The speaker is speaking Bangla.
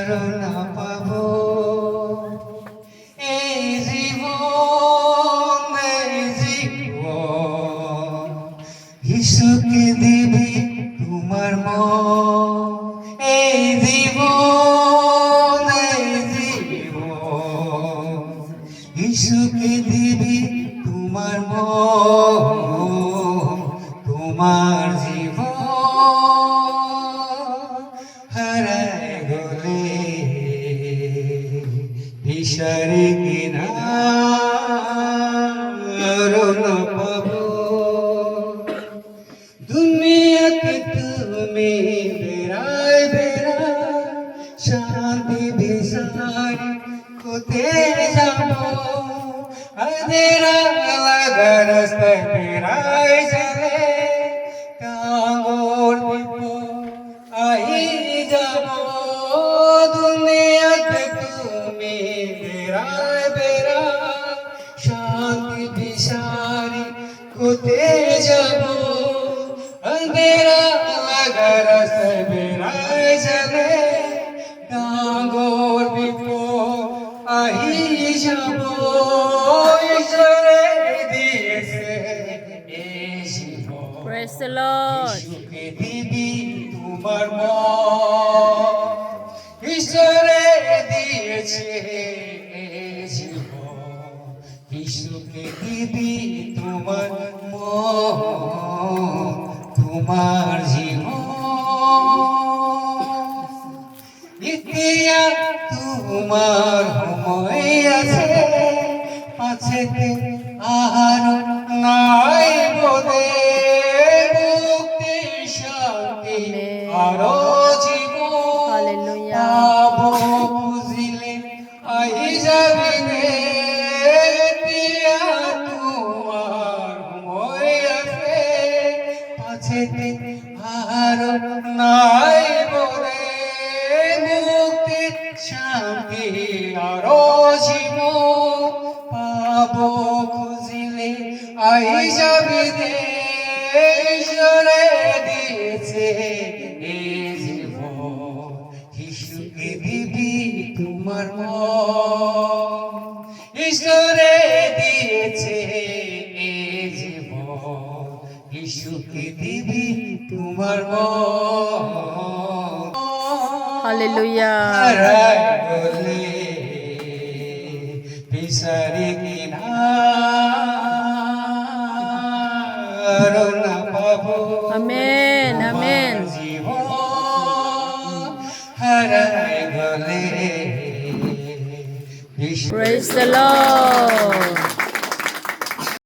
আরো না পাবো এই জীবন যিশুকে দিবি তোমার মন এই জীবন যিশুকে দিবি তোমার মন তোমার জীবন হারায় গলে বিষারে কিনারো না পাবো দুনিয়াতে তুমি বেড়ায় বেড়ায় শান্তি বিসারি কোথায় যাবো अंधेरा लगा रास्ते बेराए चले कांगोर दीपो आई जाबो दुनिया के तुम्हें बेराए बेरा शांति बिसारी कोते जाबो अंधेरा लगा रास्ते बेराए चले कांगोर दीपो आई जाबो Praise the Lord. যিশুকে দিবি তোমার মন ঈশ্বরে দিয়েছে জীবন যিশুকে দিবি তোমার মন তোমার জীবন ইতিয়া তোমার সময় আছে পাছেতে আহার নাই বোধে মুক্তি শান্তি আরো জীবন পাবো বুঝিলে আই যাবি রে ইতিয়া তোমার সময় আছে পাছেতে আহার নাই বোধে মুক্তি শান্তি আরো জীবন পাবো খুঁজিলে আই যাবি রে ঈশ্বরে দিয়েছে এই জীবন যিশুকে দিবি তোমার মন ঈশ্বরে দিয়েছে এই জীবন যিশুকে দিবি তোমার মন Hallelujah. বিষারে কিনারো না পাবো Amen. Amen. জীবন হারায় গলে Praise the Lord.